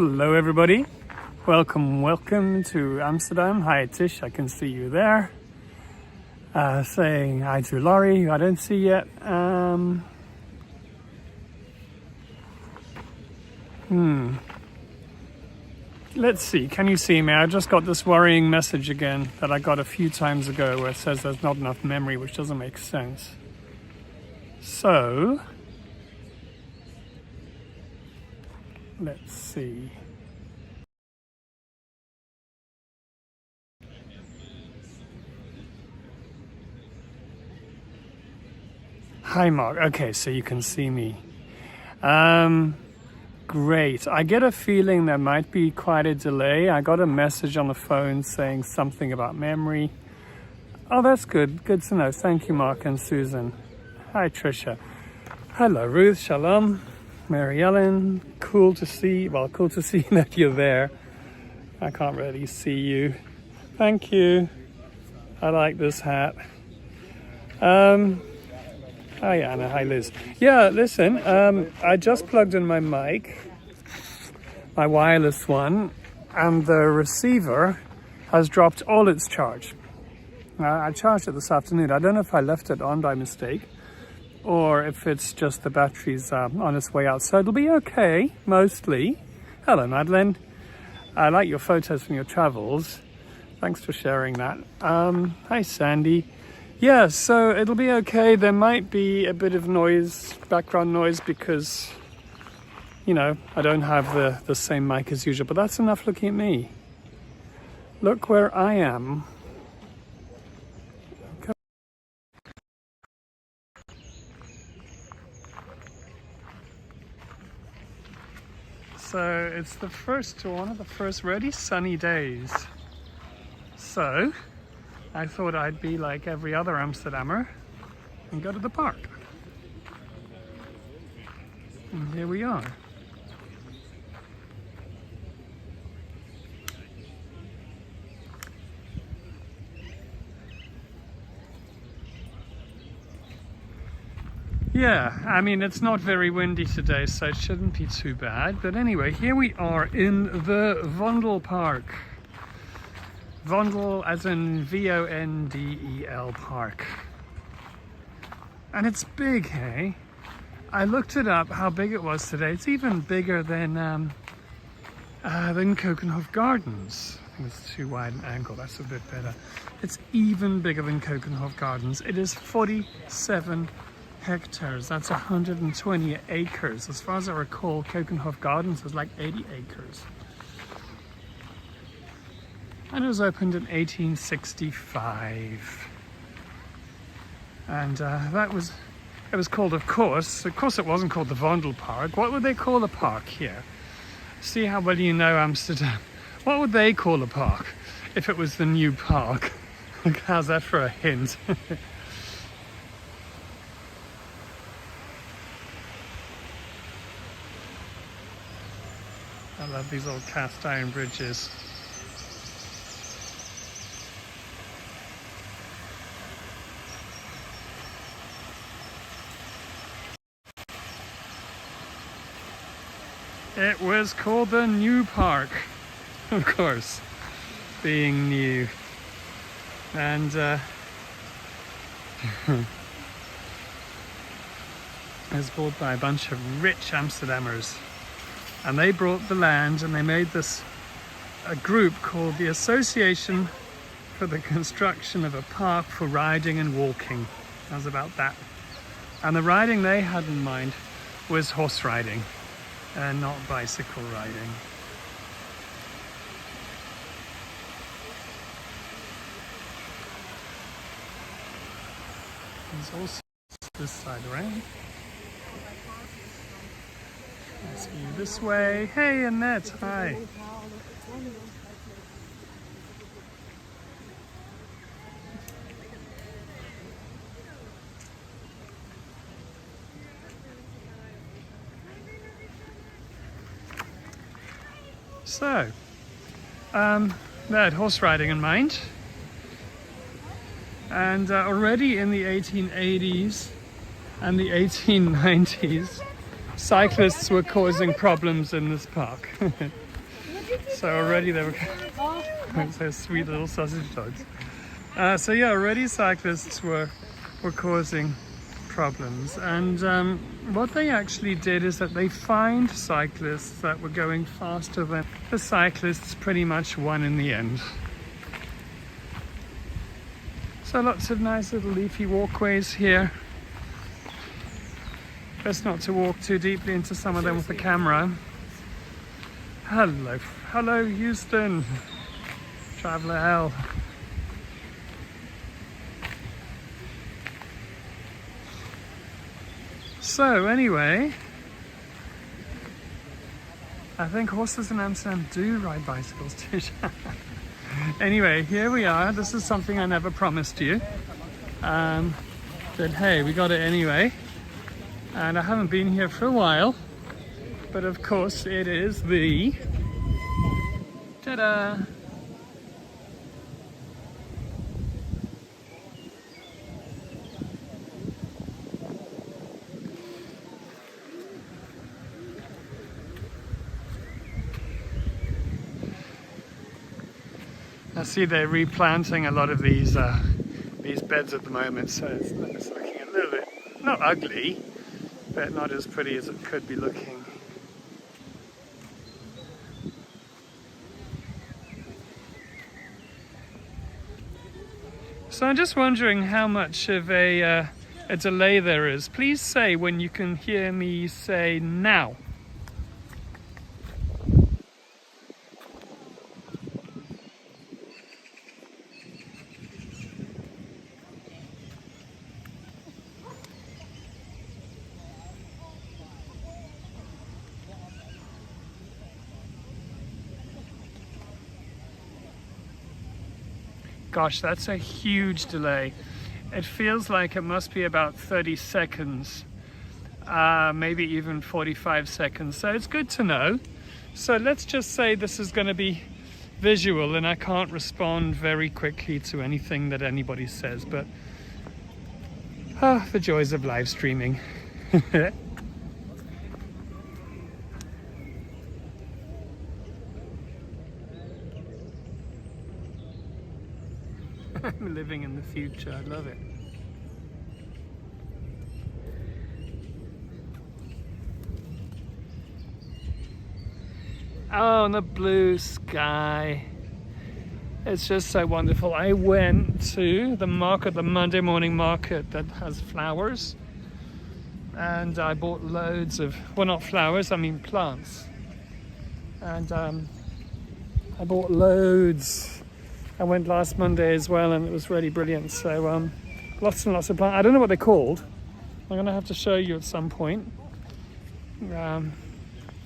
Hello everybody, welcome to Amsterdam. Hi Tish, I can see you there. Saying hi to Laurie, who I don't see yet. Let's see, can you see me? I just got this worrying message again that I got a few times ago where it says there's not enough memory, which doesn't make sense. So, let's see. Hi Mark, okay, so you can see me. Great. I get a feeling there might be quite a delay. I got a message on the phone saying something about memory. Oh, that's good. Good to know. Thank you, Mark and Susan. Hi, Trisha. Hello, Ruth. Shalom. Mary Ellen. Cool to see that you're there. I can't really see you. Thank you. I like this hat. Hi Anna, hi Liz. Yeah, listen, I just plugged in my mic, my wireless one, and the receiver has dropped all its charge. I charged it this afternoon. I don't know if I left it on by mistake or if it's just the battery's on its way out. So it'll be okay, mostly. Hello Madeline. I like your photos from your travels. Thanks for sharing that. Hi Sandy. Yeah, so it'll be okay. There might be a bit of noise, background noise, because, you know, I don't have the same mic as usual, but that's enough looking at me. Look where I am. Okay. So it's one of the first really sunny days. So I thought I'd be like every other Amsterdammer and go to the park. And here we are. Yeah, I mean, it's not very windy today, so it shouldn't be too bad. But anyway, here we are in the Vondelpark. Vondel as in Vondel Park. And it's big, hey? I looked it up, how big it was today. It's even bigger than Keukenhof Gardens. I think it's too wide an angle, that's a bit better. It's even bigger than Keukenhof Gardens. It is 47 hectares, that's 120 acres. As far as I recall, Keukenhof Gardens is like 80 acres. And it was opened in 1865. And it was called, of course it wasn't called the Vondelpark. What would they call a park here? See how well you know Amsterdam. What would they call a park if it was the new park? How's that for a hint? I love these old cast iron bridges. It was called the New Park, of course, being new. And it was bought by a bunch of rich Amsterdammers. And they brought the land and they made a group called the Association for the Construction of a Park for Riding and Walking. That was about that. And the riding they had in mind was horse riding. And not bicycle riding. There's also this side around. Let's see you this way. Hey Annette, hi. So, they had horse riding in mind, and already in the 1880s and the 1890s, cyclists were causing problems in this park. So already they were those sweet little sausage dogs. So yeah, already cyclists were causing problems, and what they actually did is that they fined cyclists that were going faster than the cyclists pretty much won in the end. So lots of nice little leafy walkways here. Best not to walk too deeply into some of them with the camera. Hello Houston, traveler hell. So anyway, I think horses in Amsterdam do ride bicycles too. Anyway, here we are. This is something I never promised you. But hey, we got it anyway. And I haven't been here for a while. But of course it is the... Ta-da! I see they're replanting a lot of these beds at the moment, so it's looking a little bit, not ugly, but not as pretty as it could be looking. So I'm just wondering how much of a delay there is. Please say when you can hear me say now. Gosh, that's a huge delay. It feels like it must be about 30 seconds, maybe even 45 seconds. So it's good to know. So let's just say this is going to be visual and I can't respond very quickly to anything that anybody says, but the joys of live streaming. I'm living in the future, I love it. Oh, and the blue sky. It's just so wonderful. I went to the market, the Monday morning market that has flowers. And I bought loads of, well, not flowers, I mean plants. And I bought loads. I went last Monday as well, and it was really brilliant. So lots and lots of plants. I don't know what they're called. I'm going to have to show you at some point.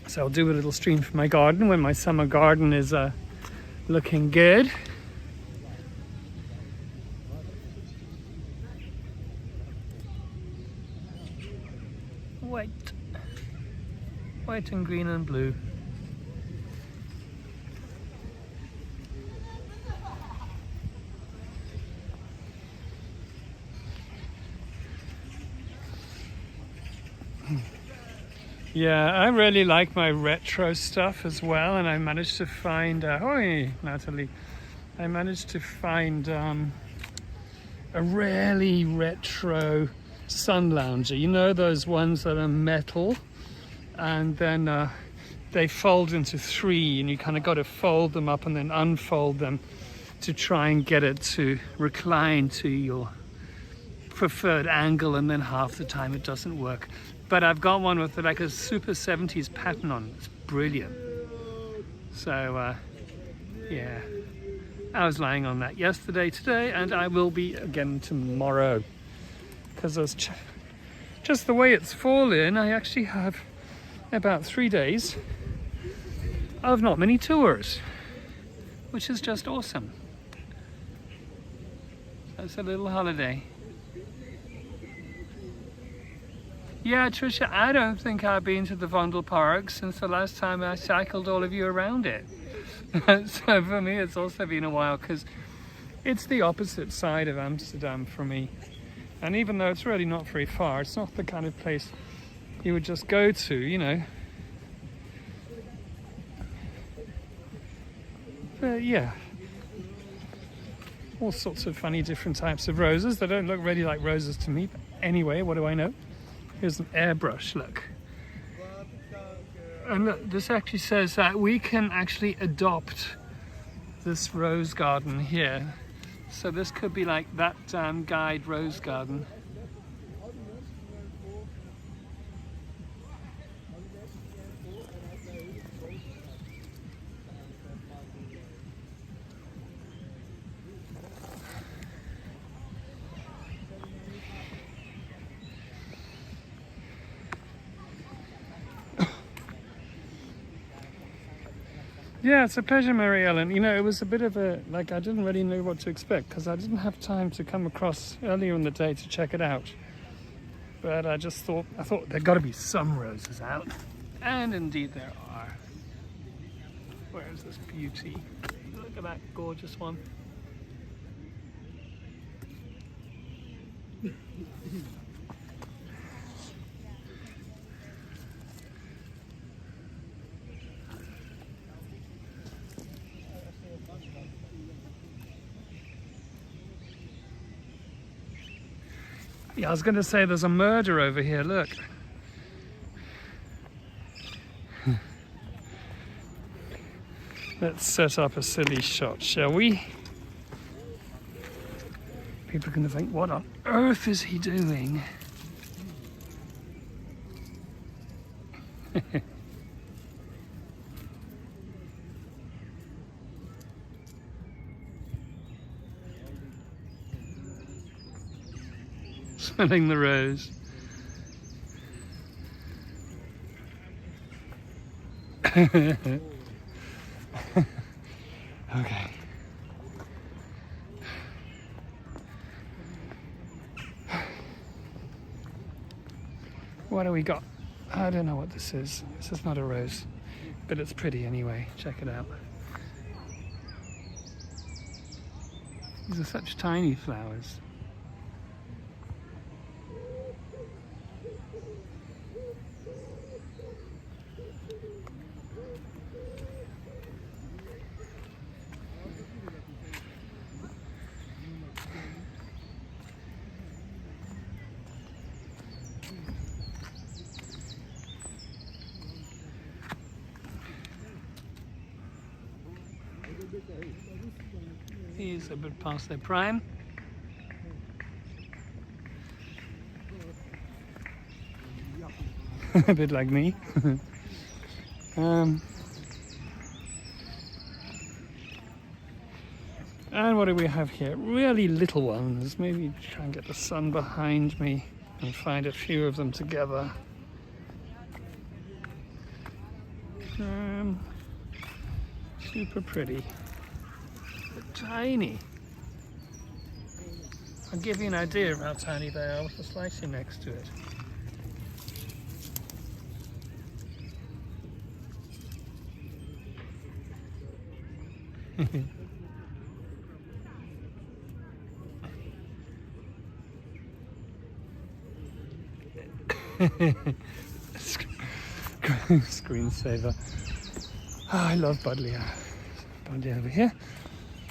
So I'll do a little stream from my garden when my summer garden is looking good. White and green and blue. Yeah, I really like my retro stuff as well, and I managed to find, hoi, Natalie, I managed to find a really retro sun lounger. You know those ones that are metal, and then they fold into three, and you kind of got to fold them up and then unfold them to try and get it to recline to your preferred angle, and then half the time it doesn't work. But I've got one with like a super 70s pattern on it. It's brilliant. So yeah, I was lying on that yesterday, today, and I will be again tomorrow. Because just the way it's fallen, I actually have about 3 days of not many tours, which is just awesome. So it's a little holiday. Yeah, Tricia, I don't think I've been to the Vondelpark since the last time I cycled all of you around it. So for me, it's also been a while, because it's the opposite side of Amsterdam for me. And even though it's really not very far, it's not the kind of place you would just go to, you know. Yeah, all sorts of funny different types of roses. They don't look really like roses to me, but anyway, what do I know? Here's an airbrush, look. And look, this actually says that we can actually adopt this rose garden here. So this could be like that guide rose garden. Yeah, it's a pleasure, Mary Ellen. You know, it was a bit of a, like, I didn't really know what to expect because I didn't have time to come across earlier in the day to check it out. But I thought there'd got to be some roses out. And indeed there are. Where is this beauty? Look at that gorgeous one. Yeah, I was going to say there's a murder over here, look. Let's set up a silly shot, shall we? People are going to think, what on earth is he doing? Smelling the rose. Okay. What do we got? I don't know what this is. This is not a rose, but it's pretty anyway. Check it out. These are such tiny flowers. These are a bit past their prime. A bit like me. And what do we have here? Really little ones. Maybe try and get the sun behind me and find a few of them together. Super pretty. But tiny. I'll give you an idea of how tiny they are with the slicing next to it. Screensaver. Oh, I love Budley. Budley over here.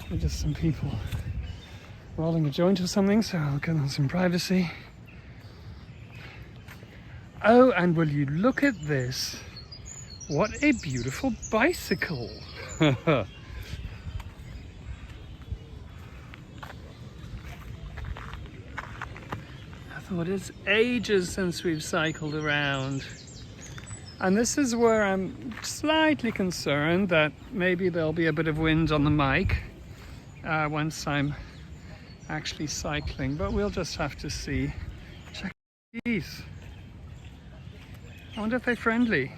There's just some people rolling a joint or something, so I'll get on some privacy. Oh, and will you look at this? What a beautiful bicycle! I thought it's ages since we've cycled around. And this is where I'm slightly concerned that maybe there'll be a bit of wind on the mic once I'm actually cycling, but we'll just have to see. Check these. I wonder if they're friendly.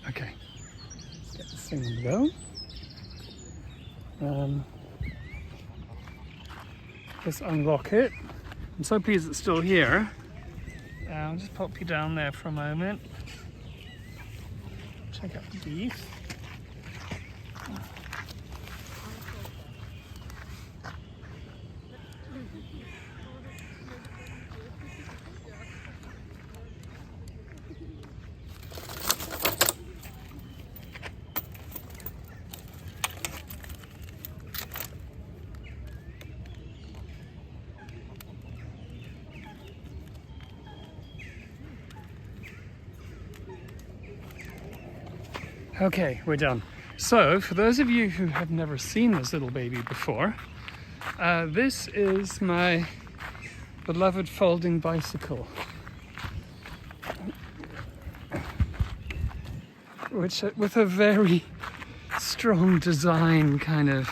Okay, get this thing on the go. Just unlock it. I'm so pleased it's still here. I'll just pop you down there for a moment. Check out the beef. Okay, we're done. So, for those of you who have never seen this little baby before, this is my beloved folding bicycle, which with a very strong design kind of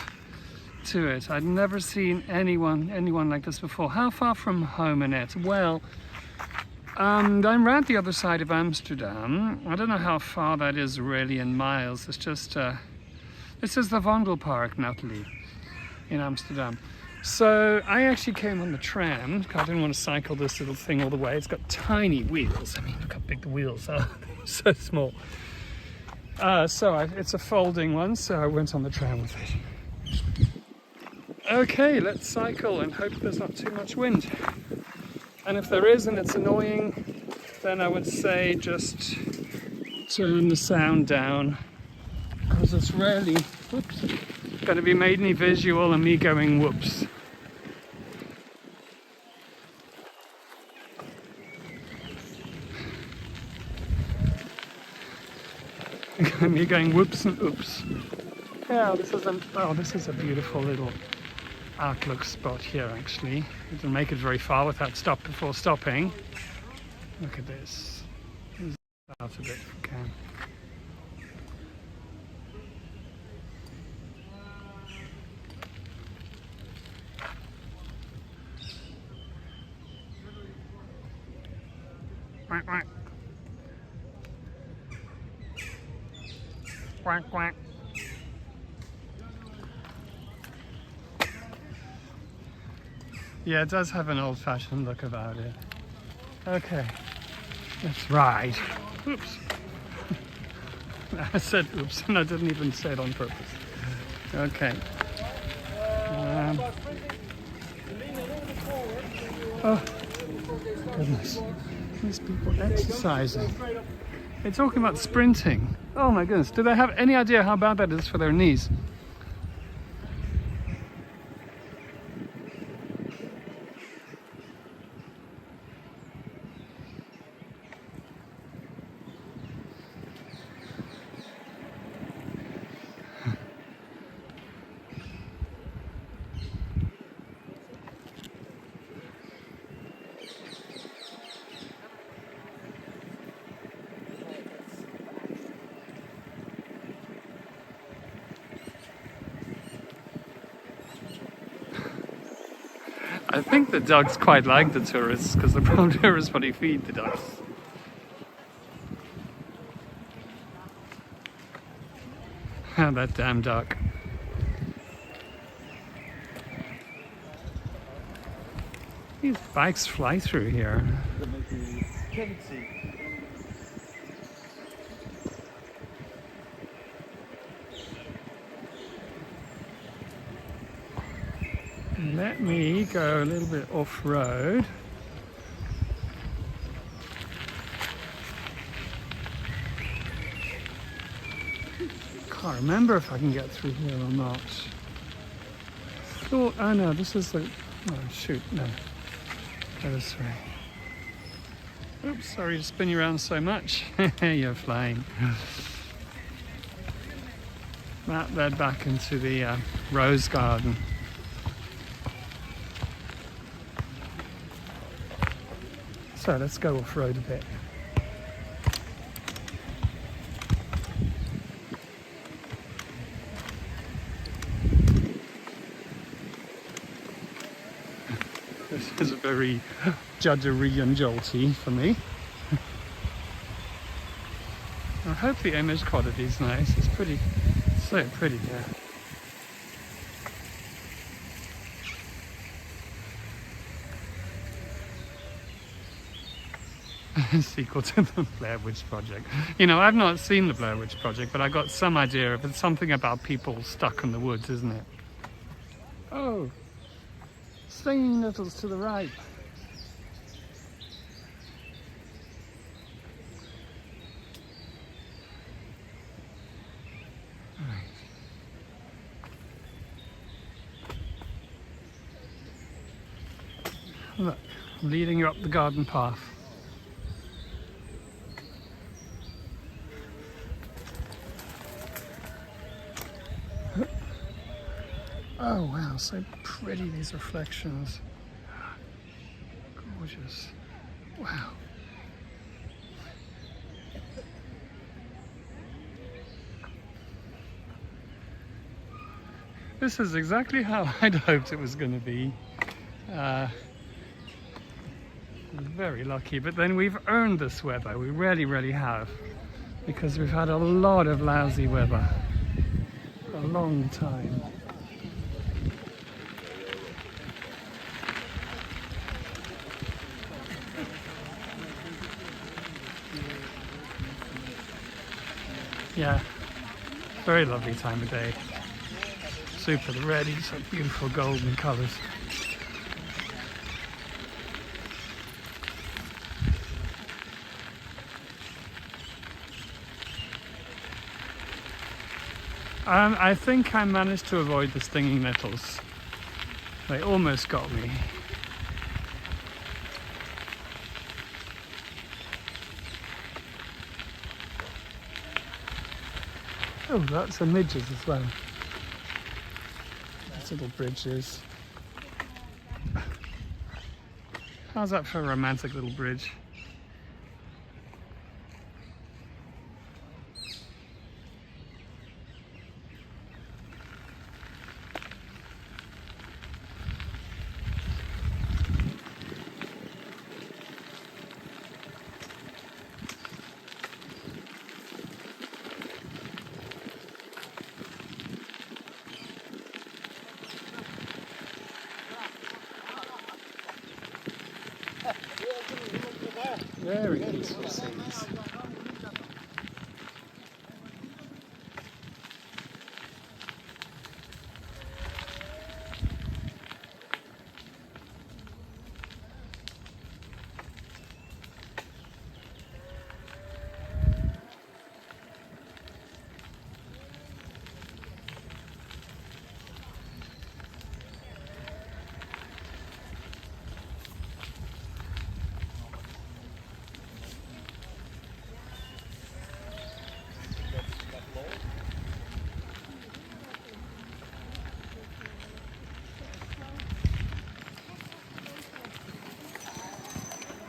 to it. I'd never seen anyone like this before. How far from home, Annette? Well, I'm around the other side of Amsterdam. I don't know how far that is really in miles. It's just, this is the Vondelpark, Natalie, in Amsterdam. So I actually came on the tram because I didn't want to cycle this little thing all the way. It's got tiny wheels. I mean, look how big the wheels are. So small. It's a folding one, so I went on the tram with it. Okay, let's cycle and hope there's not too much wind. And if there is and it's annoying, then I would say just turn the sound down, because it's really, going to be mainly visual and me going whoops. Me going whoops and oops. Yeah, this is a beautiful little outlook spot here actually. You can make it very far without stop before stopping. Look at this. Zoom out a bit if we can. Quack quack. Quack quack. Yeah, it does have an old-fashioned look about it. Okay, let's ride. Oops. I said oops, and I didn't even say it on purpose. Okay. Oh, goodness. These people exercising. They're talking about sprinting. Oh my goodness. Do they have any idea how bad that is for their knees? I think the dogs quite like the tourists because the tourists probably feed the dogs. Ah, that damn duck. These bikes fly through here. Let me go a little bit off-road. Can't remember if I can get through here or not. Oh no, this is the... Oh shoot, no. Go this way. Oops, sorry to spin you around so much. You're flying. That led back into the rose garden. So let's go off-road a bit. This is very juddery and jolty for me. I hope the image quality is nice. It's pretty, so pretty, yeah. Sequel to the Blair Witch Project. You know, I've not seen the Blair Witch Project, but I got some idea of it's something about people stuck in the woods, isn't it? Oh, stinging nettles to the right. Look, leading you up the garden path. Oh wow, so pretty, these reflections. Gorgeous. Wow. This is exactly how I'd hoped it was going to be. Very lucky, but then we've earned this weather. We really, really have. Because we've had a lot of lousy weather for a long time. Yeah, very lovely time of day. Super, the red is so beautiful golden colours. I think I managed to avoid the stinging nettles. They almost got me. Oh, lots of midges as well. These little bridges. How's that for a romantic little bridge? Very peaceful scenes.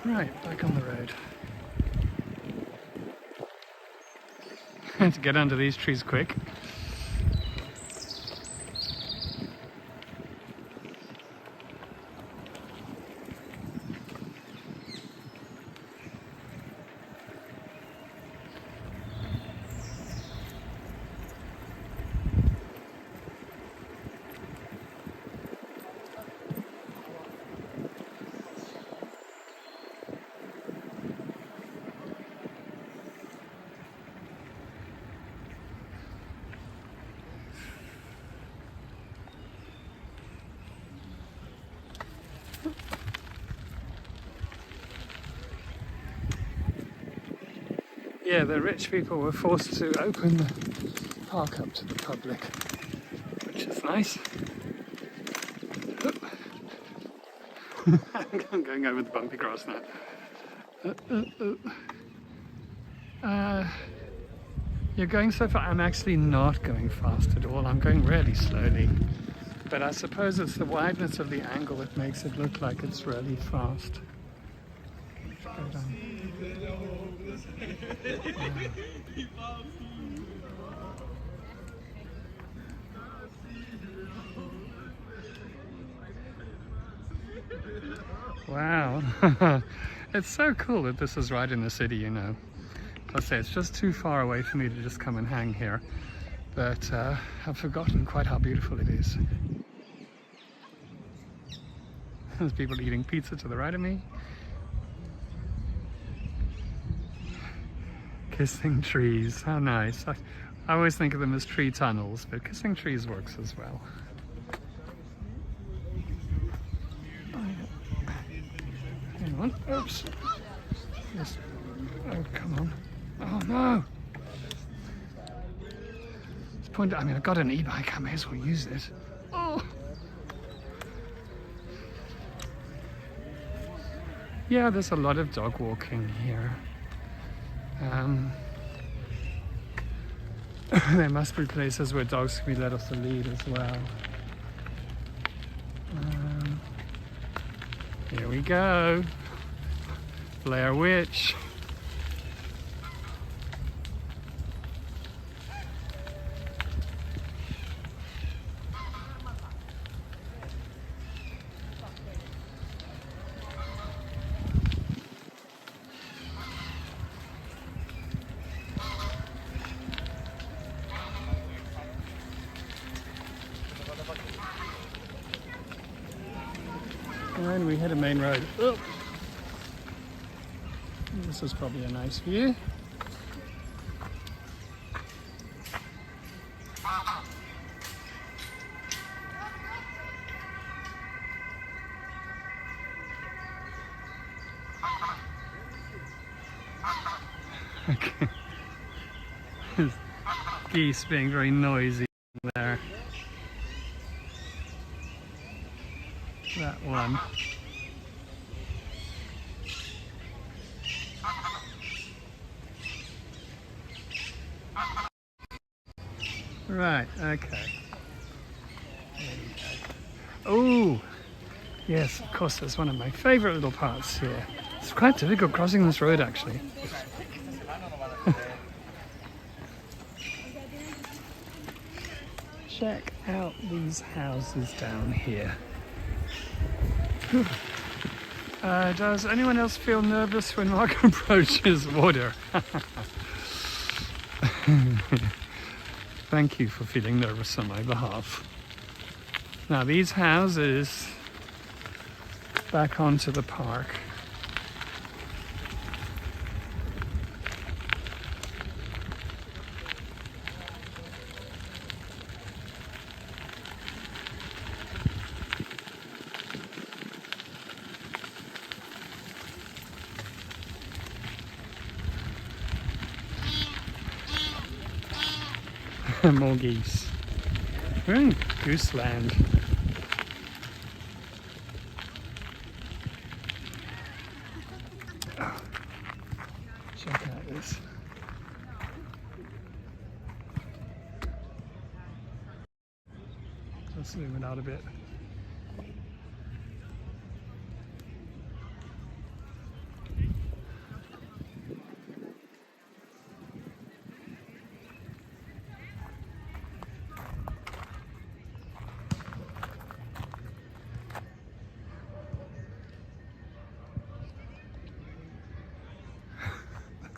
Right, back on the road. To get under these trees quick. Yeah, the rich people were forced to open the park up to the public, which is nice. I'm going over the bumpy grass now. You're going so far. I'm actually not going fast at all. I'm going really slowly. But I suppose it's the wideness of the angle that makes it look like it's really fast. Wow. It's so cool that this is right in the city, you know. I'll say it's just too far away for me to just come and hang here. But I've forgotten quite how beautiful it is. There's people eating pizza to the right of me. Kissing trees, how nice. I always think of them as tree tunnels, but kissing trees works as well. Hang on, oops. Yes. Oh, come on. Oh no! It's point. I mean, I've got an e-bike, I may as well use it. Oh! Yeah, there's a lot of dog walking here. There must be places where dogs can be let off the lead as well. Here we go. Blair Witch. And we hit a main road. Oh. This is probably a nice view. Okay. There's geese being very noisy there. That one. Right, okay. Oh, yes, of course, that's one of my favourite little parts here. It's quite difficult crossing this road, actually. Check out these houses down here. Does anyone else feel nervous when Mark approaches water? Thank you for feeling nervous on my behalf. Now these houses back onto the park. More geese. We're in Gooseland. Oh, check out this. Let's zoom it out a bit.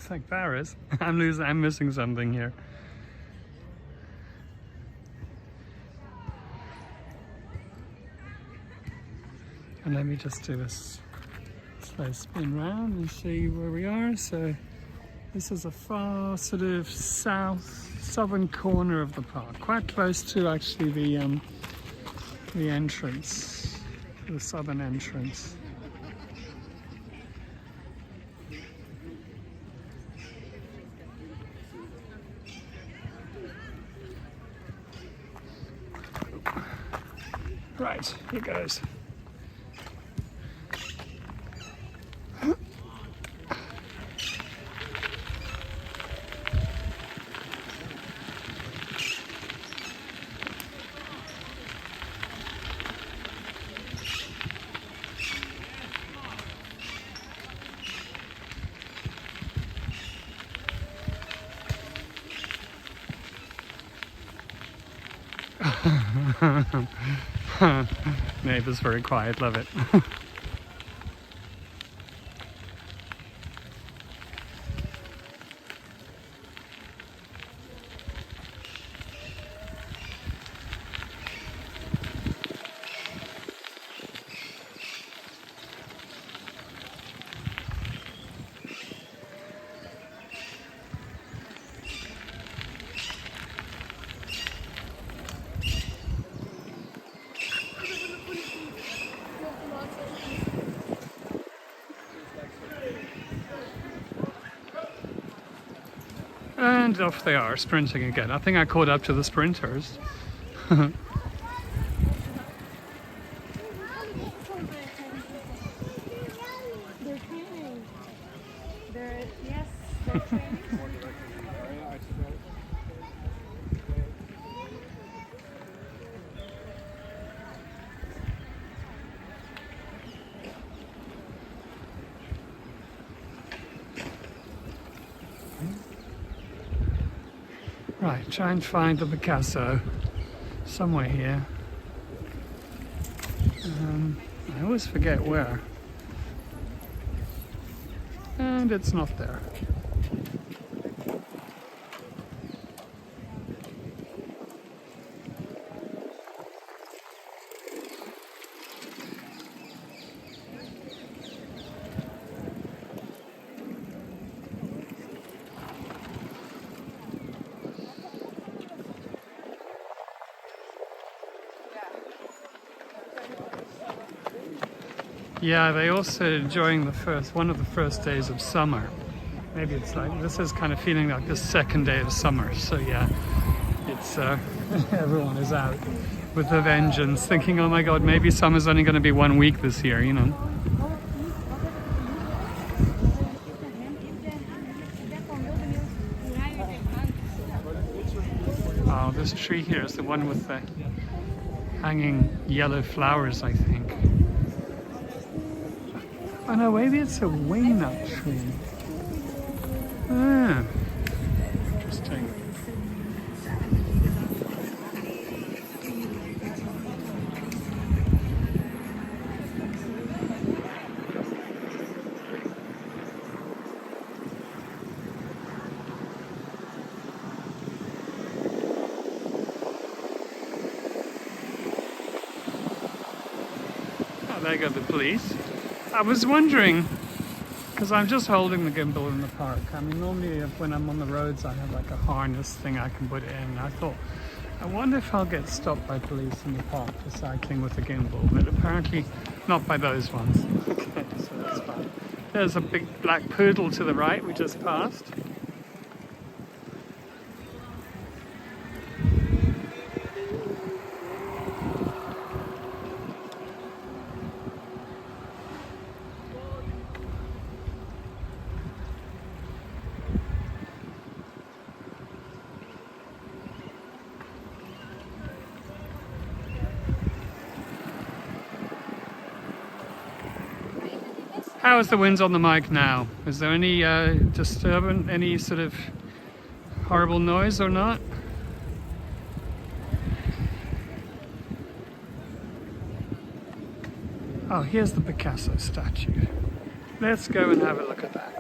Like Paris. I'm missing something here. And let me just do this slow spin round and see where we are. So this is a far sort of southern corner of the park, quite close to actually the entrance, the southern entrance. Right, here goes. Neighbour's very quiet, love it. And off they are, sprinting again. I think I caught up to the sprinters. They're training. Yes, they're training. Right, try and find the Picasso somewhere here. I always forget where. And it's not there. Yeah, they also during one of the first days of summer. Maybe it's like, this is kind of feeling like the second day of summer. So yeah, it's everyone is out with a vengeance, thinking, oh my God, maybe summer's only going to be 1 week this year, you know. Oh, this tree here is the one with the hanging yellow flowers, I think. Oh no, maybe it's a wingnut tree. Ah, interesting. Oh, there go the police. I was wondering, because I'm just holding the gimbal in the park. I mean, normally when I'm on the roads, I have like a harness thing I can put in. I thought, I wonder if I'll get stopped by police in the park for cycling with the gimbal, but apparently not by those ones. Okay, so that's fine. There's a big black poodle to the right we just passed. How is the wind on the mic now? Is there any disturbance, any sort of horrible noise or not? Oh, here's the Picasso statue. Let's go and have a look at that.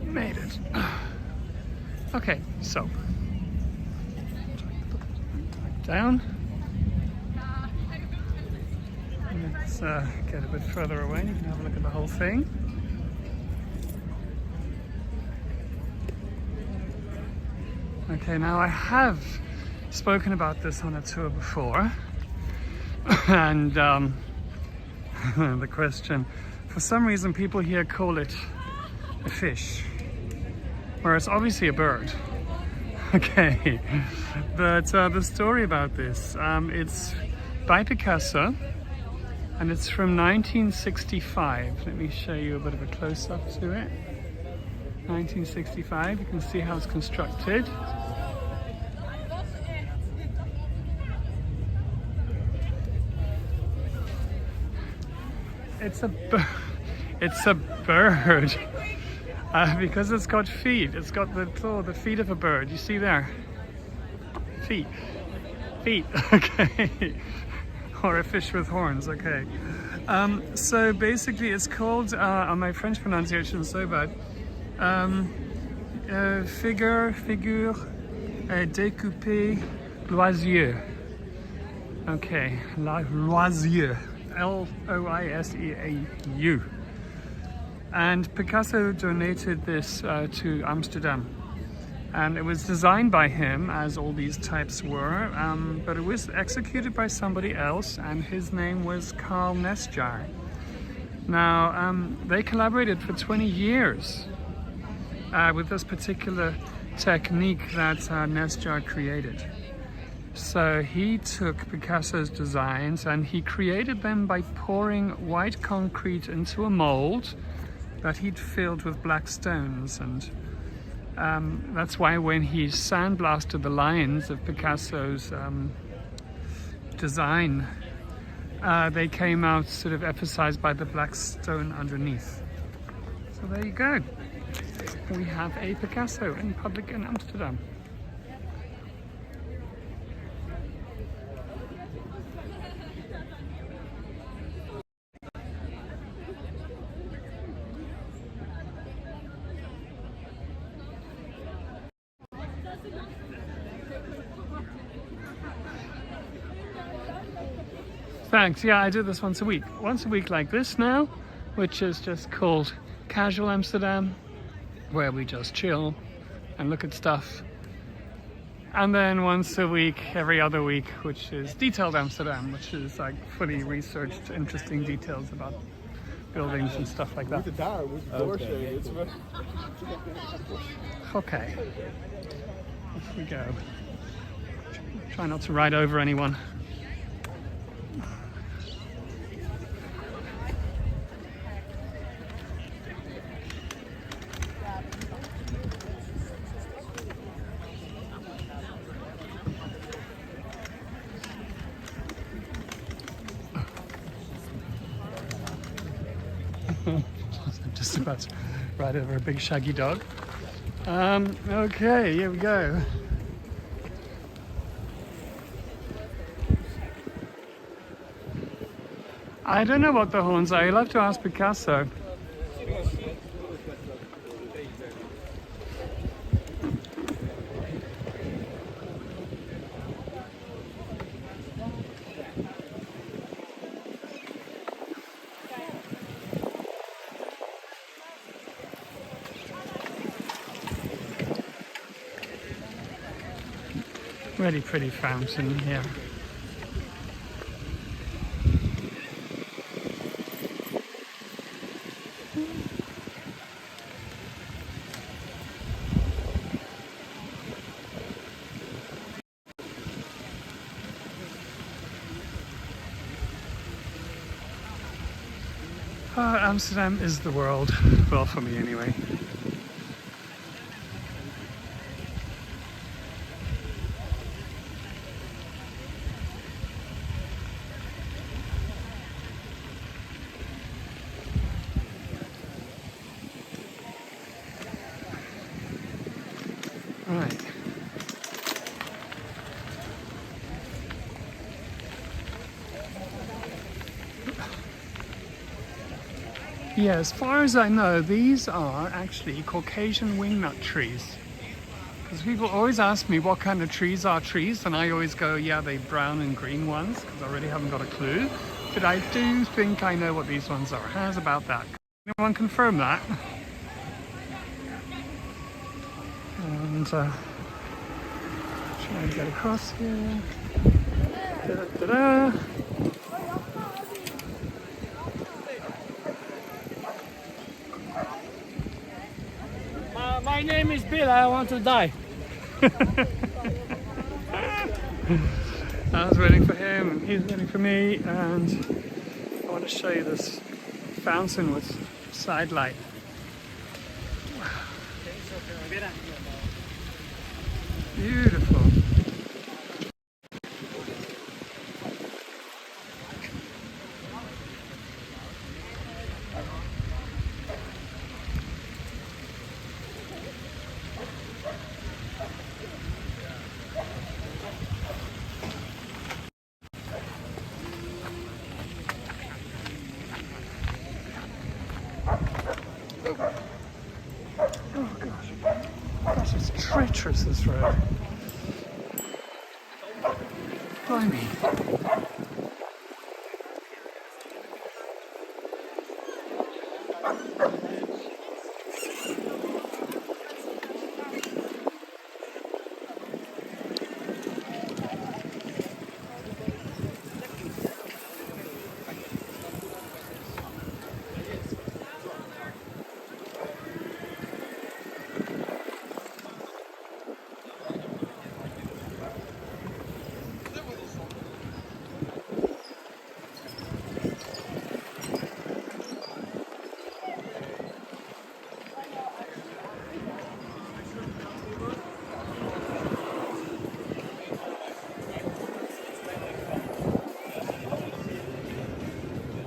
Made it. Okay, so down. Let's get a bit further away. You can have a look at the whole thing. Okay, now I have spoken about this on a tour before, and the question, for some reason people here call it a fish, where it's obviously a bird. Okay, but the story about this, it's by Picasso, and it's from 1965. Let me show you a bit of a close-up to it. 1965, you can see how it's constructed. It's a bird. Because it's got feet. It's got the feet of a bird. You see there? Feet. Okay. Or a fish with horns. Okay. So basically, it's called, my French pronunciation is so bad. Figure découpée Loisieux. Okay, Loisieux. Loiseau. And Picasso donated this to Amsterdam. And it was designed by him, as all these types were, but it was executed by somebody else, and his name was Carl Nesjar. Now, they collaborated for 20 years with this particular technique that Nesjar created. So he took Picasso's designs and he created them by pouring white concrete into a mold that he'd filled with black stones, and that's why when he sandblasted the lines of Picasso's design, they came out sort of emphasized by the black stone underneath. So there you go. We have a Picasso in public in Amsterdam. Thanks. Yeah, I do this once a week. Once a week like this now, which is just called Casual Amsterdam, where we just chill and look at stuff. And then once a week, every other week, which is Detailed Amsterdam, which is like fully researched, interesting details about buildings and stuff like that. Okay. Off we go. Try not to ride over anyone. Just about to ride over a big shaggy dog. Okay, here we go. I don't know what the horns are. You'll have to ask Picasso. Really pretty fountain here. Amsterdam is the world. Well, for me anyway. Right. Yeah, as far as I know, these are actually Caucasian wingnut trees. Because people always ask me what kind of trees are trees, and I always go, yeah, they're brown and green ones, because I really haven't got a clue. But I do think I know what these ones are. How's about that? Anyone confirm that? And try and get across here. Da-da-da-da. My name is Bill, I want to die. I was waiting for him and he's waiting for me, and I want to show you this fountain with side light. Beautiful. Oh gosh, this is treacherous, this road. Blimey.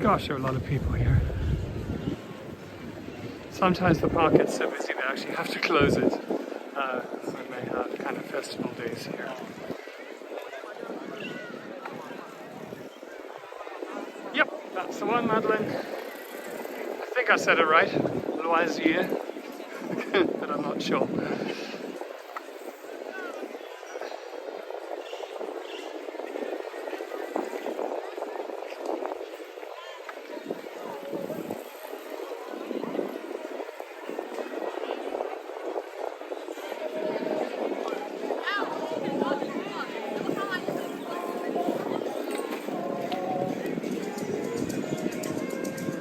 Gosh, there are a lot of people here. Sometimes the park gets so busy they actually have to close it. So they have kind of festival days here. Yep, that's the one, Madeline. I think I said it right. Loisier. But I'm not sure.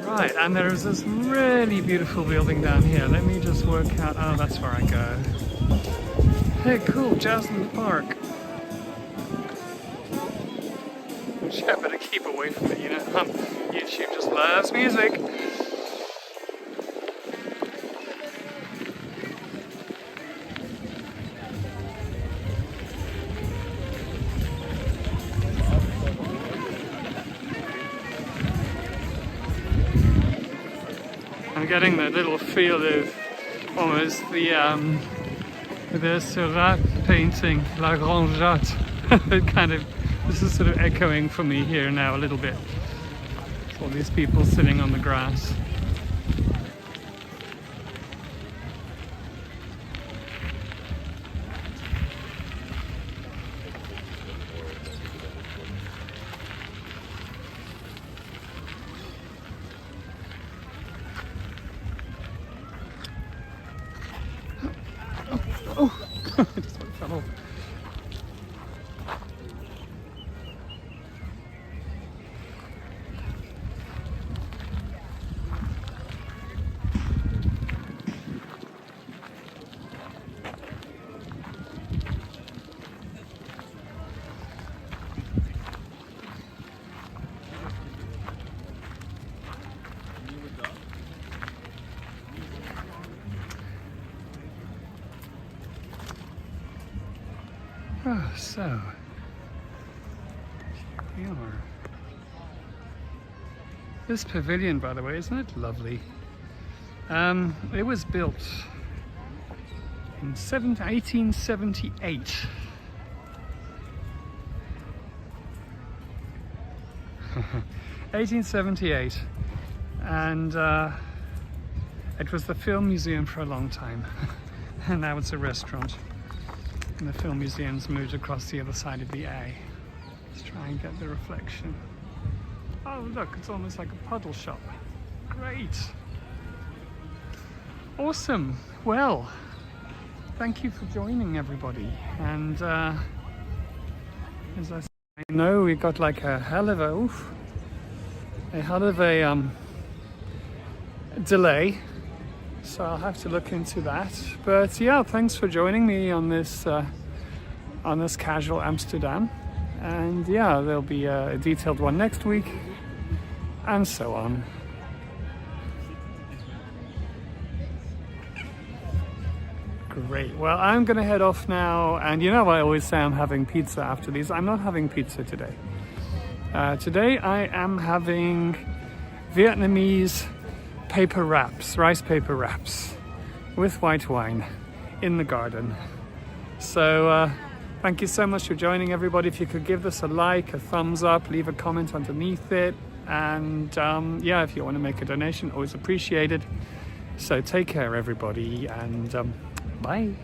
Right, and there is this really beautiful building down here. Let me just work out. Oh, that's where I go. Hey, cool, Jasmine Park. Which I better keep away from it, you know. YouTube just loves music. I'm getting that little feel of almost the Seurat painting, La Grande Jatte. It kind of, this is sort of echoing for me here now a little bit. It's all these people sitting on the grass. Oh, I just fell off. Oh, so here we are. This pavilion, by the way, isn't it lovely? It was built in 1878. (1878), and it was the film museum for a long time, and now it's a restaurant. And the film museum's moved across the other side of the A. Let's try and get the reflection. Oh look, it's almost like a puddle shop. Great. Awesome. Well, thank you for joining, everybody. And as I know, we got like a hell of a delay. So I'll have to look into that. But yeah, thanks for joining me on this casual Amsterdam. And yeah, there'll be a detailed one next week, and so on. Great. Well, I'm gonna head off now. And you know, I always say I'm having pizza after these. I'm not having pizza today. Today I am having Vietnamese paper wraps, rice paper wraps with white wine in the garden. So thank you so much for joining, everybody. If you could give this a like, a thumbs up, leave a comment underneath it, and yeah, if you want to make a donation, always appreciated. So take care, everybody, and bye.